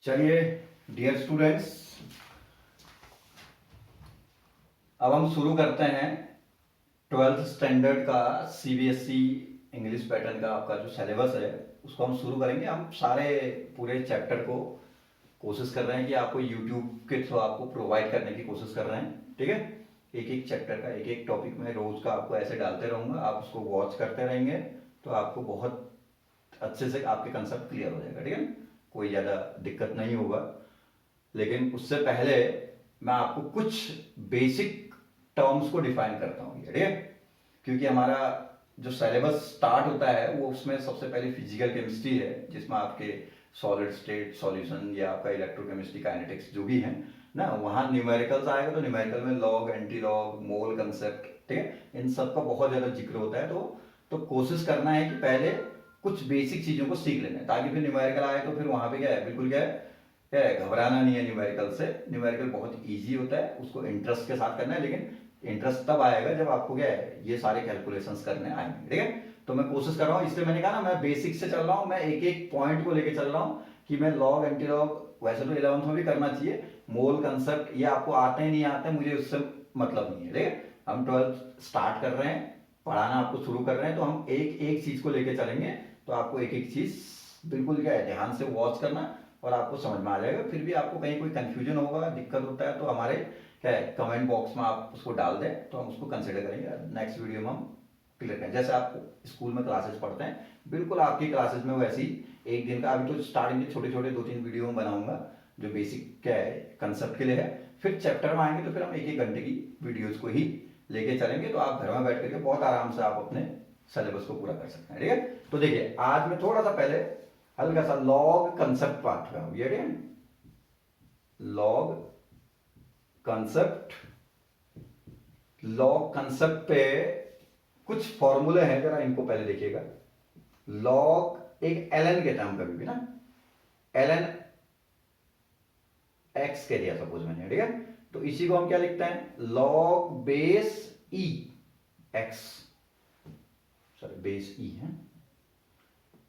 चलिए dear students, अब हम शुरू करते हैं 12th स्टैंडर्ड का सीबीएसई इंग्लिश पैटर्न का आपका जो सिलेबस है उसको हम शुरू करेंगे। हम सारे पूरे चैप्टर को कोशिश कर रहे हैं कि आपको यूट्यूब के थ्रू आपको प्रोवाइड करने की कोशिश कर रहे हैं। ठीक है, एक एक चैप्टर का एक एक टॉपिक में रोज का आपको ऐसे डालते रहूँगा, आप उसको वॉच करते रहेंगे तो आपको बहुत अच्छे से आपके कंसेप्ट क्लियर हो जाएगा। ठीक है, कोई ज़्यादा दिक्कत नहीं होगा। लेकिन उससे पहले मैं आपको कुछ बेसिक टर्म्स को डिफाइन करता हूँ, ठीक है, क्योंकि हमारा जो सिलेबस स्टार्ट होता है वो उसमें सबसे पहले फिजिकल केमिस्ट्री है, जिसमें आपके सॉलिड स्टेट सॉल्यूशन या आपका इलेक्ट्रोकेमिस्ट्री काइनेटिक्स जो भी है ना, वहाँ न्यूमेरिकल्स आएगा तो न्यूमेरिकल में लॉग, एंटी लॉग, मोल कंसेप्ट, ठीक है, इन सब का बहुत ज़्यादा जिक्र होता है। तो कोशिश करना है कि पहले कुछ बेसिक चीज़ों को सीख लेना है, ताकि फिर न्यूमेरिकल आए तो फिर वहाँ पे क्या है, बिल्कुल क्या है, घबराना नहीं है न्यूमेरिकल से। न्यूमेरिकल बहुत इजी होता है, उसको इंटरेस्ट के साथ करना है, लेकिन इंटरेस्ट तब आएगा जब आपको क्या है, ये सारे कैलकुलेशंस करने आएंगे। ठीक है, तो मैं कोशिश कर रहा हूँ, इसलिए मैंने कहा ना मैं बेसिक से चल रहा हूँ, मैं एक एक पॉइंट को लेके चल रहा हूँ कि मैं लॉग, एंटी लॉग, वैसे तो 11th में भी करना चाहिए, मोल कंसेप्ट ये आपको आते हैं नहीं आते हैं मुझे उससे मतलब नहीं है। ठीक है, हम 12th स्टार्ट कर रहे हैं, पढ़ाना आपको शुरू कर रहे हैं, तो हम एक एक चीज को लेके चलेंगे, तो आपको एक एक चीज बिल्कुल क्या है ध्यान से वॉच करना और आपको समझ में आ जाएगा। फिर भी आपको कहीं कोई कंफ्यूजन होगा, दिक्कत होता है तो हमारे क्या है कमेंट बॉक्स में आप उसको डाल दें, तो हम उसको कंसिडर करेंगे, नेक्स्ट वीडियो में हम क्लियर करें। जैसे आप स्कूल में क्लासेस पढ़ते हैं, बिल्कुल आपकी क्लासेस में वैसी एक दिन का, अभी तो स्टार्टिंग के छोटे छोटे 2-3 वीडियो में बनाऊंगा जो बेसिक क्या है कंसेप्ट के लिए है, फिर चैप्टर में आएंगे तो फिर हम एक एक घंटे की वीडियोज को ही लेके चलेंगे, तो आप घर में बैठ करके बहुत आराम से आप अपने सिलेबस को पूरा कर सकते हैं। ठीक है, तो देखिए आज मैं थोड़ा सा पहले हल्का सा लॉग कंसेप्ट पार्ट में ये लॉग कंसेप्ट, लॉग कंसेप्ट पे कुछ फॉर्मूले हैं, जरा इनको पहले देखिएगा। लॉग एक एलन के टर्म कभी भी ना, एलन एक्स कह दिया सपोज मैंने, ठीक है, तो इसी को हम क्या लिखते हैं, लॉग बेस ई एक्स, सॉरी बेस ई है,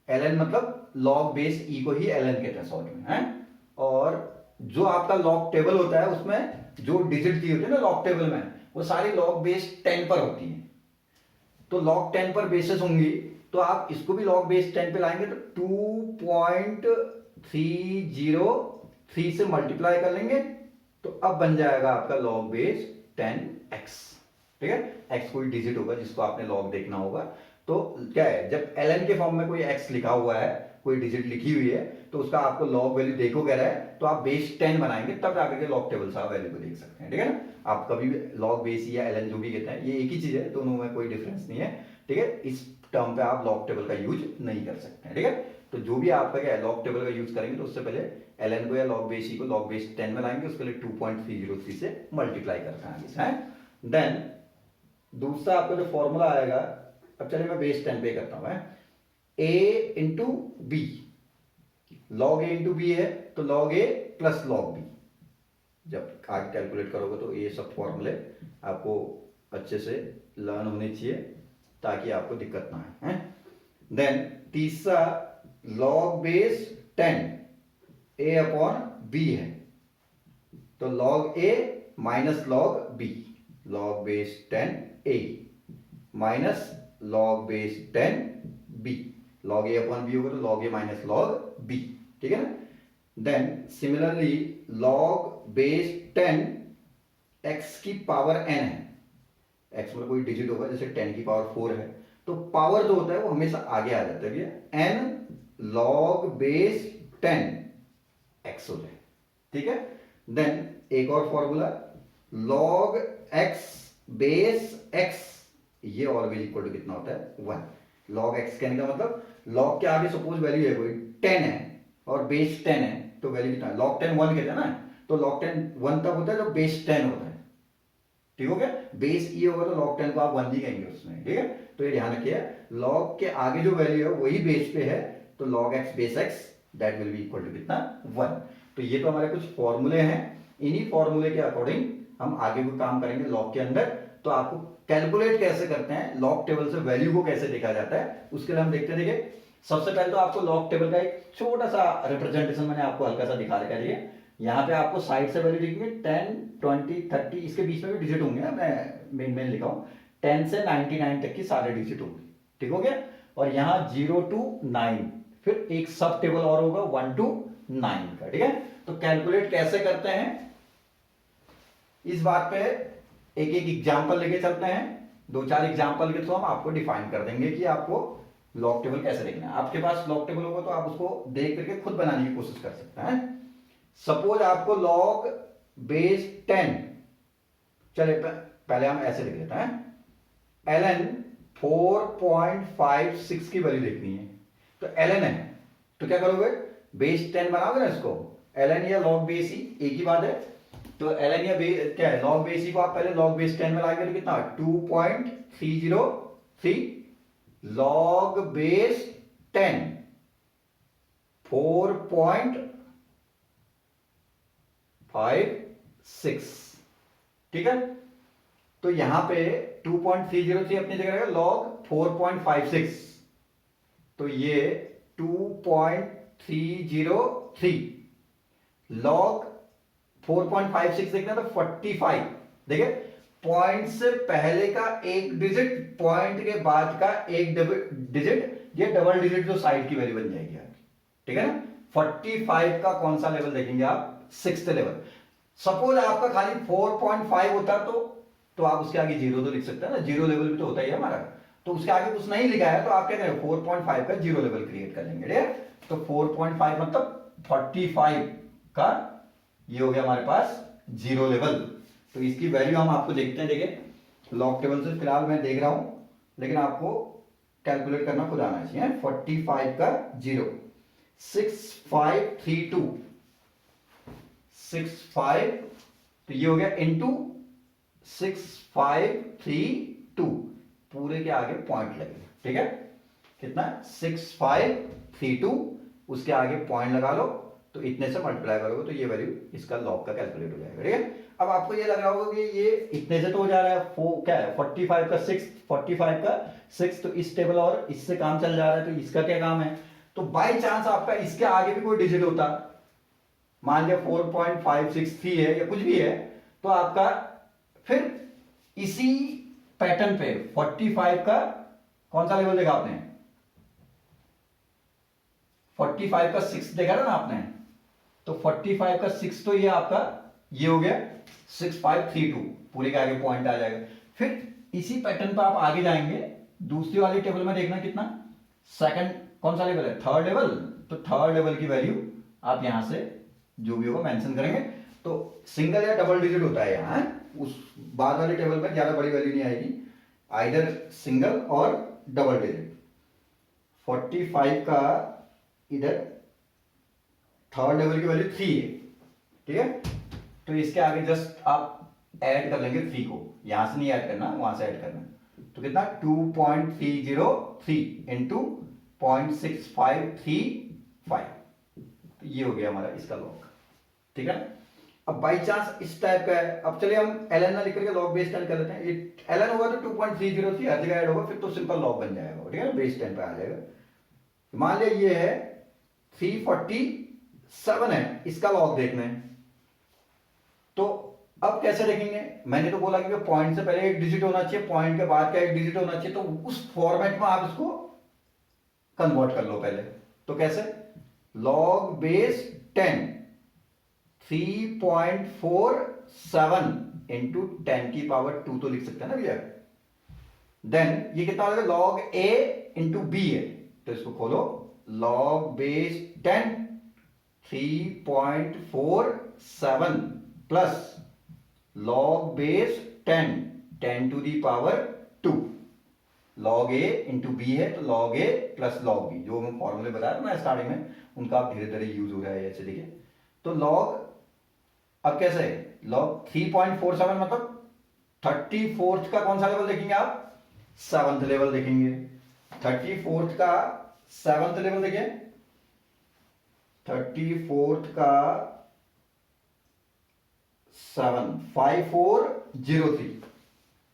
एलन मतलब लॉग बेस ई को ही एलन कहते हैं शॉर्ट में है। और जो आपका लॉग टेबल होता है उसमें जो डिजिट दी होती है ना लॉग टेबल में, वो सारी लॉग बेस 10 पर होती है, तो लॉग 10 पर बेसिस होंगी, तो आप इसको भी लॉग बेस 10 पे लाएंगे तो 2.303 से मल्टीप्लाई कर लेंगे, तो अब बन जाएगा आपका लॉग बेस 10x। ठीक है, x कोई डिजिट होगा जिसको आपने लॉग देखना होगा, तो क्या है जब ln के फॉर्म में कोई x लिखा हुआ है, कोई डिजिट लिखी हुई है, तो उसका आपको लॉग वैल्यू देखो कह रहा है, तो आप बेस 10 बनाएंगे, तब जाकर के लॉग टेबल से आप वैल्यू को देख सकते हैं। ठीक है ना, आप कभी भी लॉग बेस या ln जो भी कहते हैं ये एक ही चीज है, दोनों में कोई डिफरेंस नहीं है। ठीक है, इस टर्म पे आप लॉग टेबल का यूज नहीं कर सकते हैं। ठीक है, तो जो भी आपका क्या है लॉग टेबल का यूज करेंगे तो उससे पहले ln को या लॉग बेस ई को लॉग बेस 10 में लाएंगे, उसके लिए 2.303 से मल्टीप्लाई करते हैं। देन दूसरा आपका जो फॉर्मूला आएगा, अब चलिए मैं बेस 10 पे करता हूं, a into B, log A into B है तो log A plus log B, जब आगे कैलकुलेट करोगे तो ये सब फॉर्मूले आपको अच्छे से लर्न होने चाहिए ताकि आपको दिक्कत ना आए। देन तीसरा log base 10 a upon B है, तो log A minus log B, log base 10 a minus log base 10 b, log A upon B होगा तो log A minus log B. ठीक है ना, then similarly log base 10 x की power n है, x में कोई डिजिट होगा, जैसे 10 की पावर 4 है, तो पावर जो होता है वो हमेशा आगे आ जाता है, n लॉग बेस 10 x हो जाए। ठीक है, देन एक और formula log x base x, ये ऑलवेज इक्वल टू कितना होता है 1। लॉग x कहने का मतलब लॉग के आगे सपोज वैल्यू है कोई 10 है और बेस 10 है, तो वैल्यू कितना है, लॉग 10 1 कहते हैं ना, तो लॉग 10 1 तब होता है जब बेस 10 होता है। ठीक हो गया, बेस ई होगा तो लॉग 10 को आप 1 भी कहेंगे उसमें। ठीक है, तो ये ध्यान रखिए, लॉग के आगे जो वैल्यू है वही बेस पे है, तो log x base x that will be equal to कितना 1। तो ये तो हमारे कुछ फॉर्मूले हैं, इन्हीं फॉर्मूले के अकॉर्डिंग हम आगे कोई काम करेंगे लॉग के अंदर। तो आपको कैलकुलेट कैसे करते हैं, लॉग टेबल से वैल्यू को कैसे देखा जाता है, उसके लिए हम देखते हैं। देखिए सबसे पहले तो आपको लॉग टेबल का एक छोटा सा रिप्रेजेंटेशन मैंने आपको हल्का सा दिखा रखा है। यहाँ पे आपको साइड से वैल्यू दिखेंगे 10, 20, 30, इसके बीच में भी डिजिट होंगे ना, मैं मेन लिखा हूँ 10 से 99 तक की सारे डिजिट होंगे, ठीक हो गया। और यहाँ 0 to 9, फिर एक सब टेबल और होगा 1 to 9 का, ठीक है। तो कैलकुलेट कैसे करते हैं इस बात पे एक एक एग्जाम्पल लेके चलते हैं। 2-4 एग्जाम्पल के थ्रू हम आपको डिफाइन कर देंगे कि आपको लॉग टेबल कैसे देखना है। आपके पास लॉग टेबल होगा तो आप उसको देख करके खुद बनाने की कोशिश कर सकते हैं। सपोज आपको लॉग बेस 10, चलिए पहले हम ऐसे लिख लेते हैं। ln 4.56 की वैल्यू देखनी है, तो ln है तो क्या करोगे, बेस 10 बनाओगे ना इसको, ln या लॉग बेस ही एक ही बात है। तो ln या क्या है, लॉग बेस ही को आप पहले लॉग बेस 10 में लाएंगे तो कितना 2.303, लॉग बेस 10 4.56, ठीक है। तो यहां पे 2.303 अपनी जगह रहेगा, लॉग 4.56, तो ये 2.303 लॉग 4.56 देखना तो 45, देखिए पॉइंट से पहले का एक डिजिट, पॉइंट के बाद का एक डिजिट, ये डबल डिजिट जो साइड की वैल्यू बन जाएगी आपकी, ठीक है ना। 45 का कौन सा लेवल देखेंगे आप, 6th लेवल। सपोज आपका खाली 4.5 होता तो आप उसके आगे 0 तो लिख सकते हैं ना, 0 लेवल भी तो होता ही है हमारा, तो उसके आगे कुछ नहीं लिखा है तो आप क्या करें 4.5 का 0 लेवल क्रिएट कर लेंगे, ठीक है। तो 4.5 मतलब 45 का ये हो गया हमारे पास 0 लेवल। तो इसकी वैल्यू हम आपको देखते हैं, देखिए लॉग टेबल से फिलहाल मैं देख रहा हूं, लेकिन आपको कैलकुलेट करना खुद आना चाहिए। 45 का 0, 6532, 65, तो ये हो गया इनटू 6532, पूरे के आगे पॉइंट लगेगा, ठीक है। कितना 6532, उसके आगे पॉइंट लगा लो तो इतने से मल्टीप्लाई करोगे तो ये वैल्यू इसका लॉग का कैलकुलेट हो जाएगा, ठीक है। अब आपको ये लग रहा होगा कि ये इतने से तो हो जा रहा है, क्या है 45 का 6, 45 का 6, तो इस टेबल और इससे काम चल जा रहा है, तो इसका क्या काम है। तो बाई चांस आपका इसके आगे भी कोई डिजिट होता, मान लिया 4.563 है या कुछ भी है, तो आपका फिर इसी पैटर्न पे 45 का कौन सा लेवल देखा आपने, 45 का 6 देखा था ना आपने, तो 45 का 6 तो ये आपका ये हो गया 6532, पूरे के आगे पॉइंट आ जाएगा। फिर इसी पैटर्न पर आप आगे जाएंगे, दूसरी वाली टेबल में देखना कितना, सेकंड कौन सा लेवल है, 3rd लेवल, तो 3rd लेवल की वैल्यू आप यहां से जो भी होगा मेंशन करेंगे। तो सिंगल या डबल डिजिट होता है यहाँ, उस बाद वाली टेबल में ज्यादा बड़ी वैल्यू नहीं आएगी, आइदर सिंगल और डबल डिजिट। 45 का इधर 3rd लेवल की वैल्यू 3 है, ठीक है। तो इसके आगे जस्ट आप ऐड कर लेंगे 3 को, यहां से नहीं ऐड करना, वहां से ऐड करना, तो कितना 2.303 इंटू 0.6535, तो ये हो गया हमारा इसका लॉग, ठीक है। अब बाई चांस इस टाइप का है, अब चलिए हम ln ना लिख करके लॉग बेस 10 कर लेते हैं। ये ln होगा तो 2.303 हर जगह ऐड होगा, फिर तो सिंपल लॉग बन जाएगा, ठीक है ना, बेस 10 पे आ जाएगा। मान लिया ये है 347 है, इसका लॉग देखना है, तो अब कैसे देखेंगे, मैंने तो बोला कि पॉइंट से पहले एक डिजिट होना चाहिए, पॉइंट के बाद का एक डिजिट होना चाहिए, तो उस फॉर्मेट में आप इसको कन्वर्ट कर लो पहले। तो कैसे, लॉग बेस 10 3.47 इंटू 10 की पावर 2 तो लिख सकते हैं ना भैया। देन ये कितना होगा, लॉग ए इंटू बी है, तो इसको खोलो, log base 10 3.47 plus log base 10 to the power 2, log A into B है, तो log A plus log B, जो हम फॉर्मूले बताया ना स्टार्टिंग में, उनका आप धीरे धीरे यूज हो रहा है ऐसे, देखिए। तो लॉग अब कैसे, लॉग 3.47 मतलब 34th का कौन सा लेवल देखेंगे आप, 7th लेवल देखेंगे। 34th का 7th लेवल देखिए, 34th का 7 5403,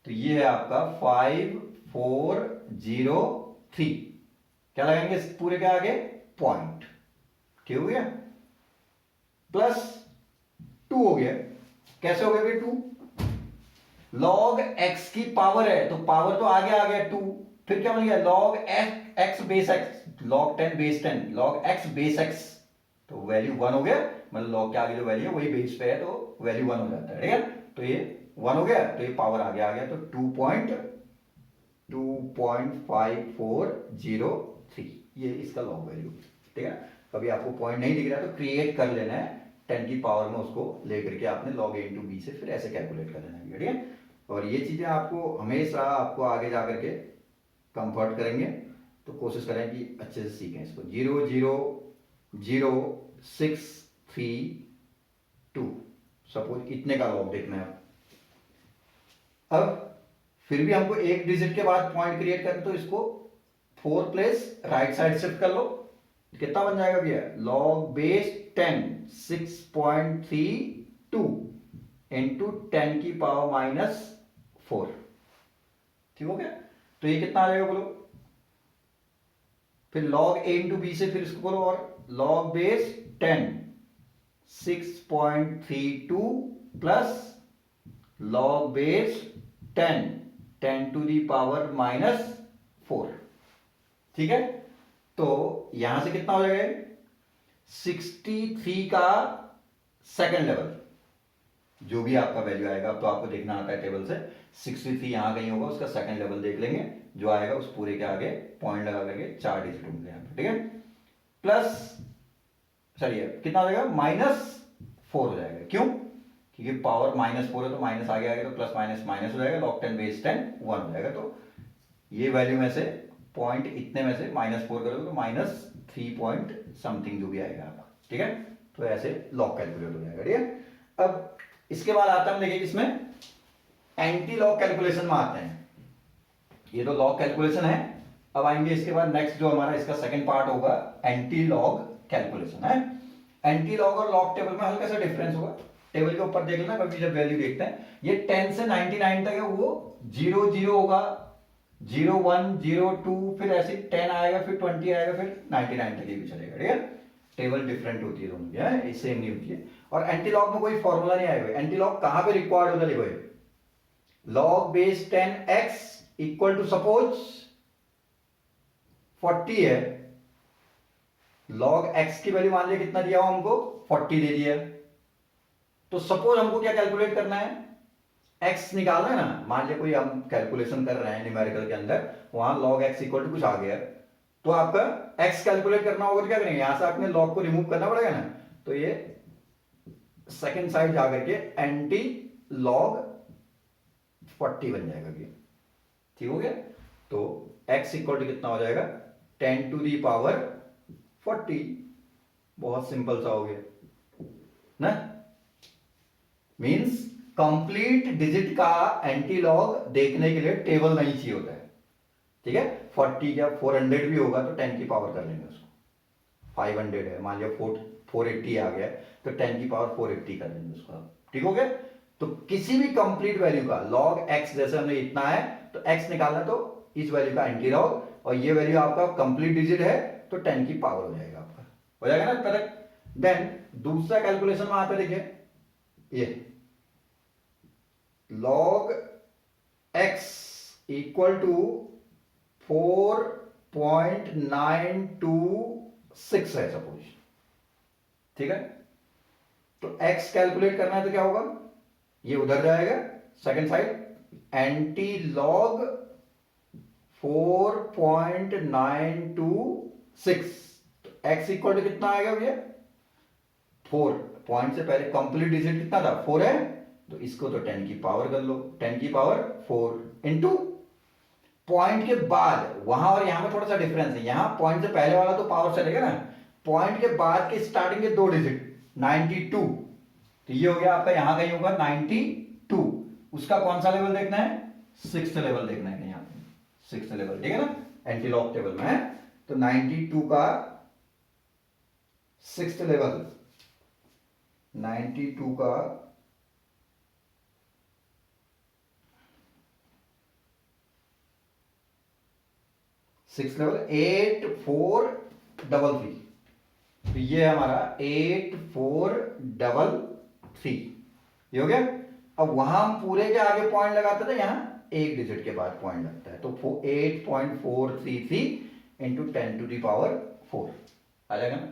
तो ये है आपका 5403, क्या लगाएंगे इस पूरे के आगे, पॉइंट, ठीक हो गया, प्लस 2 हो गया। कैसे हो गया भाई 2, लॉग x की पावर है तो पावर तो आगे आ गया 2, फिर क्या बन गया log x base x, log 10 base 10, log x base x, तो वैल्यू 1 हो गया, मतलब लॉग के आगे जो वैल्यू है वही बेस पे है तो वैल्यू 1 हो जाता है, ठीक है। तो ये 1 हो गया तो ये पावर आगे आ गया तो 2.5403, ये इसका लॉग वैल्यू, ठीक है। कभी आपको पॉइंट नहीं दिख रहा तो क्रिएट कर लेना है 10 की पावर में, उसको लेकर के आपने log a इंटू बी से फिर ऐसे कैलकुलेट कर लेना है, ठीक है। और ये चीजें आपको हमेशा आपको आगे जा करके कंफर्ट करेंगे, तो कोशिश करें कि अच्छे से सीखें इसको। 0.00632 सपोज इतने का लॉग देखना है। अब फिर भी हमको एक डिजिट के बाद पॉइंट क्रिएट करना, तो इसको 4 प्लेस राइट साइड शिफ्ट कर लो, कितना बन जाएगा भैया, लॉग बेस 10 6.32 इंटू 10 की पावर माइनस 4, ठीक हो गया। तो ये कितना आ जाएगा बोलो, फिर log a इंटू बी से फिर इसको बोलो, और log base 10 6.32 plus log base 10 10 to the power minus 4, ठीक है। तो यहां से कितना हो जाएगा 63 का सेकंड लेवल, जो भी आपका वैल्यू आएगा, अब तो आपको देखना आता है टेबल से, 63 यहां कहीं होगा, उसका सेकंड लेवल देख लेंगे, जो आएगा उस पूरे के आगे पॉइंट लगा करके 4 डिजिट होंगे यहाँ पे, ठीक है। प्लस चलिए कितना हो जाएगा -4 हो जाएगा, क्यों, क्योंकि पावर -4 है तो माइनस आगे आएगा तो प्लस माइनस माइनस हो जाएगा, लॉग 10 बेस 10 1 हो जाएगा। तो ये वैल्यू में से पॉइंट इतने में से -4 करोगे तो -3 पॉइंट समथिंग जो भी आएगा आपका, ठीक है। तो ऐसे लॉग कैलकुलेट हो जाएगा, ठीक है। अब इसके बाद आता है, देखिए इसमें एंटी लॉग कैलकुलेशन में आते हैं। ये तो लॉग कैलकुलेशन है, अब आएंगे इसके बाद नेक्स्ट जो हमारा इसका सेकंड पार्ट होगा एंटी लॉग कैलकुलेशन है। एंटी लॉग और लॉग टेबल में हल्का सा डिफरेंस होगा, टेबल के ऊपर देख लेना कभी जब वैल्यू देखते हैं, ये 10 से 99 तक है वो 0 0 होगा, 0 1 0 2, फिर ऐसे 10 आएगा, फिर 20 आएगा, फिर 99 तक ये भी चलेगा, ठीक है। टेबल डिफरेंट होती है दोनों की, सेम नहीं होती है। और एंटी लॉग में कोई फॉर्मूला नहीं आएगा, एंटी लॉग कहां पे रिक्वायर्ड होता है, देखो log base 10x equal to suppose 40 है, log x की वैल्यू मान लिया कितना दिया हो हमको 40 दे दिया, तो सपोज हमको क्या कैलकुलेट करना है, x निकालना है ना, मान लिया कोई हम कैलकुलेशन कर रहे हैं न्यूमेरिकल के अंदर, वहां log x इक्वल टू कुछ आ गया, तो आपका x कैलकुलेट करना होगा तो क्या करेंगे, यहां से आपने log को रिमूव करना पड़ेगा ना, तो ये सेकेंड साइड जाकर के एंटी log 40 बन जाएगा, ठीक हो गया। तो x इक्वल टू कितना हो जाएगा 10 टू दी पावर 40, बहुत सिंपल सा हो गया ना, मींस कंप्लीट डिजिट का एंटी लॉग देखने के लिए टेबल नहीं चाहिए होता है, ठीक है। 40 या 400 भी होगा तो 10 की पावर कर लेंगे उसको, 500 है मान लिया 480 आ गया तो 10 की पावर 480 कर लेंगे उसको, ठीक हो गया। तो किसी भी कंप्लीट वैल्यू का log x, जैसे हमने इतना है तो x निकालना, तो इस वैल्यू का एंटी लॉग, और ये वैल्यू आपका कंप्लीट डिजिट है तो 10 की पावर हो जाएगा आपका, हो जाएगा ना करेक्ट। देन दूसरा कैलकुलेशन में आता है, देखिए ये log x इक्वल टू 4.926 है सपोज, ठीक है। तो x कैलकुलेट करना है तो क्या होगा, ये उधर जाएगा सेकंड साइड, एंटी लॉग 4.926, तो x इक्वल टू कितना आएगा भैया 4, पॉइंट से पहले कंप्लीट डिजिट कितना था 4 है, तो इसको तो 10 की पावर कर लो, 10 की पावर 4 इंटू पॉइंट के बाद, वहां और यहां में थोड़ा सा डिफरेंस है, यहां पॉइंट से पहले वाला तो पावर चलेगा ना, पॉइंट के बाद के स्टार्टिंग के 2 डिजिट 92, तो ये हो गया आपका, यहां कहीं होगा 92, उसका कौन सा लेवल देखना है, 6th लेवल देखना है कहीं, यहां 6th लेवल, ठीक है ना, एंटी लॉग टेबल में है। तो 92 का 6th लेवल, 92 का 6 लेवल 8 4 डबल 3, तो ये है हमारा 8 4 डबल 3, ये हो गया। अब वहां हम पूरे के आगे पॉइंट लगाते थे, यहाँ एक डिजिट के बाद पॉइंट लगता है, तो 8.433 इंटू 10⁴ आ जाएगा ना।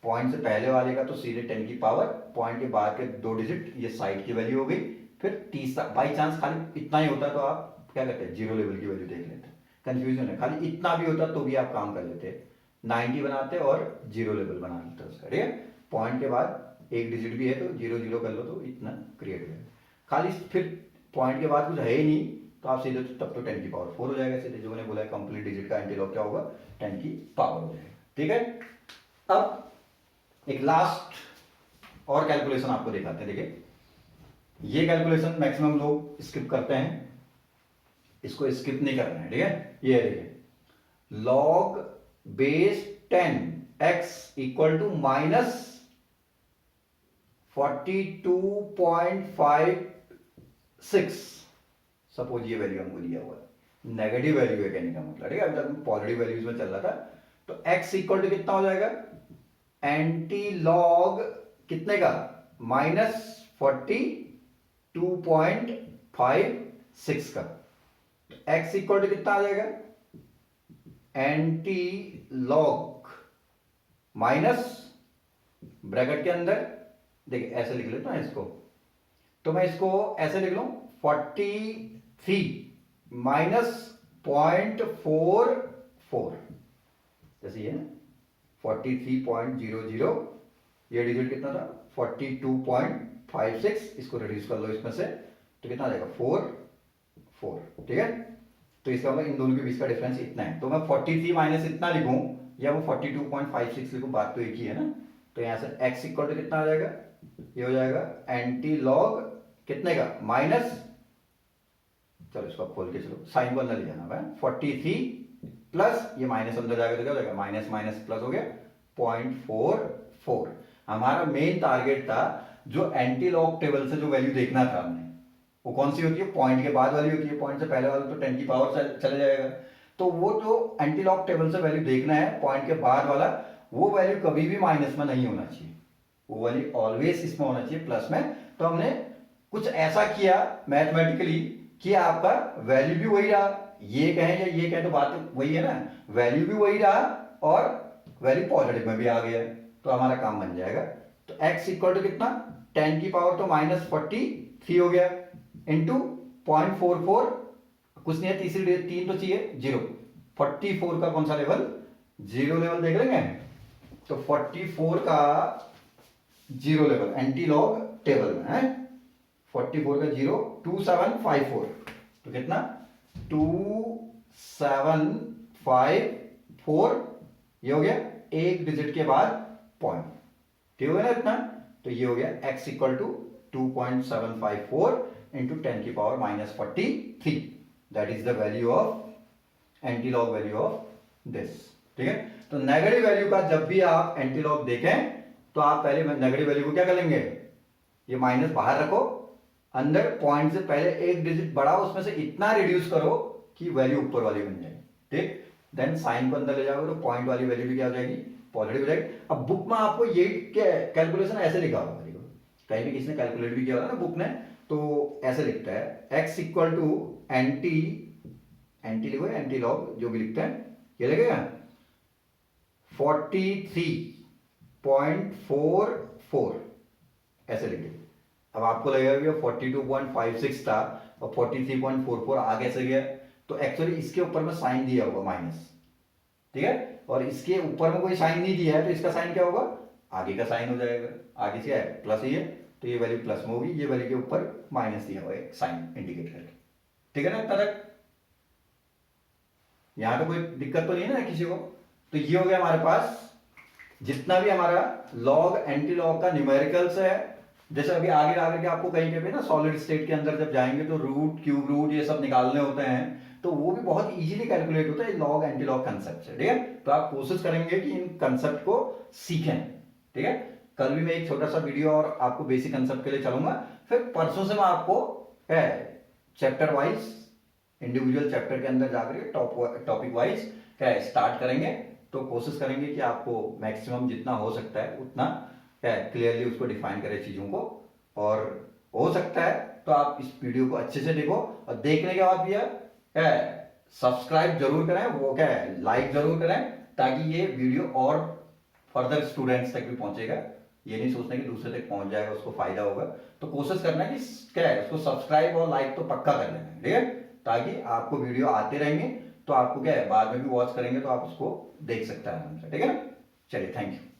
पॉइंट से पहले वाले का तो सीधे 10 की पावर, पॉइंट के बाद के 2 डिजिट ये साइड की वैल्यू हो गई। फिर तीसरा बाई चांस खाली इतना ही होता तो आप क्या करते हैं, जीरो लेवल की वैल्यू देख लेते, कंफ्यूजन है, खाली इतना भी होता तो भी आप काम कर लेते, 90 बनाते और जीरो लेवल बना लेते उसका, ठीक है। पॉइंट के बाद एक डिजिट भी है तो 0 0 कर लो तो इतना क्रिएट हो जाएगा। खाली फिर पॉइंट के बाद कुछ है ही नहीं तो आप सीधे तब तो 10 की पावर 4 हो जाएगा सीधे, जो मैंने बोला कंप्लीट डिजिट का एंटीलॉग क्या होगा, 10 की पावर हो जाएगा, ठीक है। अब एक लास्ट और कैलकुलेशन आपको दिखाते हैं, देखिए ये कैलकुलेशन मैक्सिमम लोग स्किप करते हैं, इसको स्किप नहीं करना है, ठीक है। ये देखिए log base 10x equal to minus 42.56, suppose ये वैल्यू हमको दिया हुआ है, नेगेटिव वैल्यू है कहने का मतलब, ठीक है। अभी तक पॉजिटिव वैल्यूज में चल रहा था, तो x इक्वल टू कितना हो जाएगा, एंटी लॉग कितने का, -42.56 का, तो x इक्वल टू कितना आ जाएगा, एंटी लॉग माइनस ब्रैकेट के अंदर, देखिए ऐसे लिख लेता हूं इसको, तो मैं इसको ऐसे लिख लूं 43 माइनस 0.44, जैसे ये 43.00, ये डिजिट कितना था 42.56, इसको रिड्यूस कर लो इसमें से तो कितना आ जाएगा 4 4, ठीक है। तो इसका मतलब इन दोनों के बीच का डिफरेंस इतना है, तो मैं 43 माइनस इतना लिखूं या वो 42.56 लिखूं, बात तो एक ही है ना। तो यहां से x इक्वल टू कितना आ जाएगा, ये हो जाएगा एंटी लॉग कितने का, माइनस, चलो इसको खोल के चलो साइन को अंदर ले जाना है, 43 प्लस ये माइनस अंदर जाएगा तो क्या हो जाएगा, माइनस माइनस प्लस हो गया 0.44। हमारा मेन टारगेट था जो एंटी लॉग टेबल से जो वैल्यू देखना था हमने, वो कौन सी होती है, पॉइंट के बाद वाली होती है, पॉइंट से पहले वाला तो 10 की पावर चले जाएगा, तो वो जो एंटी लॉग टेबल से वैल्यू देखना है पॉइंट के बाद वाला, वो वैल्यू कभी भी माइनस में नहीं होना चाहिए, वो वैल्यू ऑलवेज इसमें होना चाहिए प्लस में। तो हमने कुछ ऐसा किया मैथमेटिकली कि आपका वैल्यू भी वही रहा, ये कहें या ये कहें तो बात वही है ना, वैल्यू भी वही रहा और वैल्यू पॉजिटिव में भी आ गया, तो हमारा काम बन जाएगा। तो x इक्वल टू कितना, 10 की पावर तो -43 हो गया इंटू 0.44, कुछ नहीं है, तीसरी 3 तो चाहिए 0, 44 का कौन सा लेवल, 0 लेवल देख लेंगे, तो 44 का 0 लेवल एंटी लॉग टेबल में है, 44 का 0 2754, तो कितना 2754, ये हो गया एक डिजिट के बाद पॉइंट, ठीक हो गया ना इतना। तो ये हो गया x इक्वल टू 2.754 इंटू 10 की power -43, that is the value of anti log value of this, ठीक है। तो नेगेटिव वैल्यू का जब भी आप एंटी लॉग देखें तो आप पहले नेगेटिव वैल्यू को क्या कर लेंगे, ये माइनस बाहर रखो, अंदर पॉइंट से पहले एक डिजिट बढ़ाओ, उसमें से इतना रिड्यूस करो कि वैल्यू ऊपर वाली बन जाए, ठीक। देन साइन को अंदर ले जाओगे तो पॉइंट वाली वैल्यू भी क्या हो जाएगी, पॉजिटिव हो जाएगी। अब बुक में आपको ये कैलकुलेशन ऐसे लिखा होगा, कहीं भी किसी ने कैलकुलेट भी किया होगा ना बुक ने, तो ऐसे लिखता है x इक्वल टू एंटी लिखो, एंटी लॉग जो भी लिखते हैं ये लगेगा 43.44, ऐसे लिखे। अब आपको लगेगा 42.56 था और 43.44 आगे से गया, तो एक्चुअली इसके ऊपर में साइन दिया होगा माइनस, ठीक है, और इसके ऊपर में कोई साइन नहीं दिया है तो इसका साइन क्या होगा, आगे का साइन हो जाएगा, आगे से है प्लस ही है तो ये वैल्यू प्लस में होगी, ये वैल्यू के ऊपर माइनस दिया हुआ है साइन इंडिकेट करके, ठीक है ना तक, यहां तो कोई दिक्कत तो नहीं है ना किसी को। तो ये हो गया हमारे पास जितना भी हमारा लॉग एंटी लॉग का न्यूमेरिकल्स है। जैसे अभी आगे आगे के आपको कहीं पे ना सॉलिड स्टेट के अंदर जब जाएंगे तो रूट क्यूब रूट ये सब निकालने होते हैं, तो वो भी बहुत इजीली कैलकुलेट होता है लॉग एंटी लॉग कंसेप्ट से, ठीक है। तो आप कोशिश करेंगे कि इन कंसेप्ट को सीखें, ठीक है। कल भी मैं एक छोटा सा वीडियो और आपको बेसिक कंसेप्ट के लिए चलूंगा, फिर परसों से मैं आपको चैप्टर वाइज इंडिविजुअल चैप्टर के अंदर जाकर टॉपिक वाइज क्या है स्टार्ट करेंगे तो कोशिश करेंगे कि आपको मैक्सिमम जितना हो सकता है उतना क्या है क्लियरली उसको डिफाइन करें चीज़ों को। और हो सकता है तो आप इस वीडियो को अच्छे से देखो, और देखने के बाद भैया क्या है सब्सक्राइब जरूर करें, वो क्या है लाइक जरूर करें, ताकि ये वीडियो और फर्दर स्टूडेंट्स तक भी पहुंचेगा। ये नहीं सोचना कि दूसरे तक पहुंच जाएगा उसको फायदा होगा, तो कोशिश करना है कि क्या है उसको सब्सक्राइब और लाइक तो पक्का कर लेना है, ठीक है, ताकि आपको वीडियो आते रहेंगे तो आपको क्या है बाद में भी वॉच करेंगे तो आप उसको देख सकते हैं आराम से, ठीक है ना। चलिए थैंक यू।